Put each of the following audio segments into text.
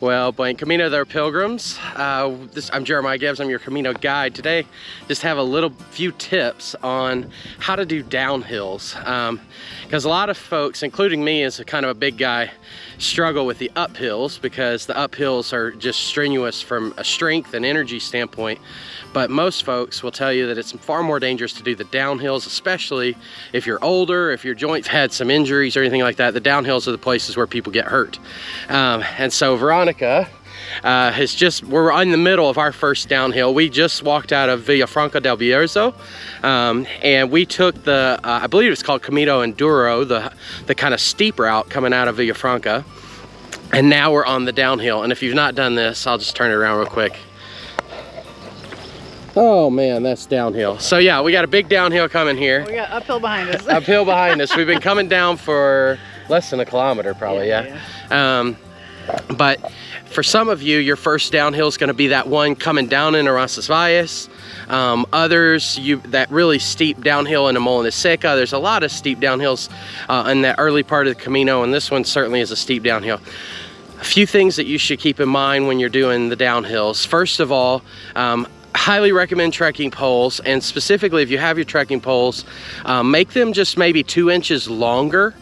Well, buen Camino there, Pilgrims. I'm Jeremiah Gibbs, I'm your Camino guide. Today, just have a few tips on how to do downhills. Because a lot of folks, including me as a kind of a big guy, struggle with the uphills because the uphills are just strenuous from a strength and energy standpoint. But most folks will tell you that it's far more dangerous to do the downhills, especially if you're older, if your joints had some injuries or anything like that. The downhills are the places where people get hurt. And so Veronica we're in the middle of our first downhill. We just walked out of Villafranca del Bierzo, and we took the, I believe it's called Camino Enduro, the kind of steep route coming out of Villafranca. And now we're on the downhill. And if you've not done this, I'll just turn it around real quick. Oh man, that's downhill. So yeah, we got a big downhill coming here. We got uphill behind us. Uphill behind us. We've been coming down for less than a kilometer probably, yeah. But for some of you, your first downhill is going to be that one coming down in Roncesvalles. Others, that really steep downhill in Molina Seca. There's a lot of steep downhills in that early part of the Camino, and this one certainly is a steep downhill. A few things that you should keep in mind when you're doing the downhills. First of all, highly recommend trekking poles, and specifically if you have your trekking poles, make them just maybe 2 inches longer.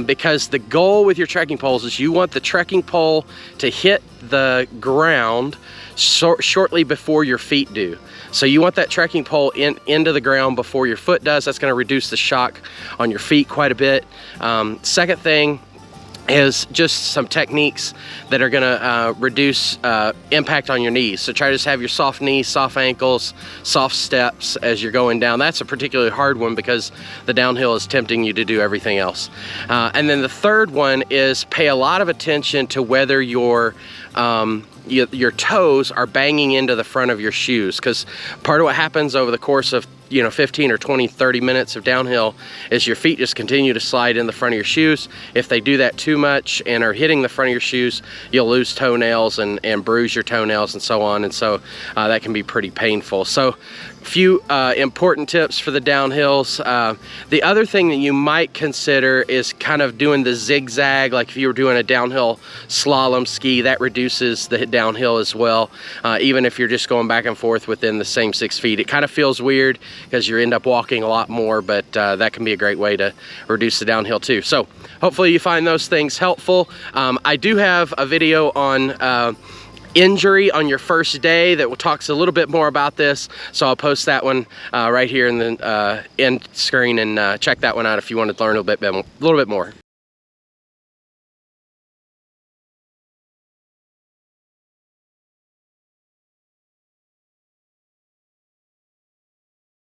Because the goal with your trekking poles is you want the trekking pole to hit the ground shortly before your feet do. So you want that trekking pole into the ground before your foot does. That's going to reduce the shock on your feet quite a bit. Second thing is just some techniques that are gonna reduce impact on your knees. So try to just have your soft knees, soft ankles, soft steps as you're going down. That's a particularly hard one because the downhill is tempting you to do everything else. And then the third one is pay a lot of attention to whether your toes are banging into the front of your shoes, because part of what happens over the course of 15 or 20, 30 minutes of downhill is your feet just continue to slide in the front of your shoes. If they do that too much and are hitting the front of your shoes, you'll lose toenails and bruise your toenails and so on. And so that can be pretty painful. So a few important tips for the downhills. The other thing that you might consider is kind of doing the zigzag, like if you were doing a downhill slalom ski, that reduces the downhill as well. Even if you're just going back and forth within the same 6 feet. It kind of feels weird because you end up walking a lot more, but that can be a great way to reduce the downhill too. So hopefully you find those things helpful. I do have a video on injury on your first day that talks a little bit more about this, so I'll post that one right here in the end screen, and check that one out if you want to learn a little bit more.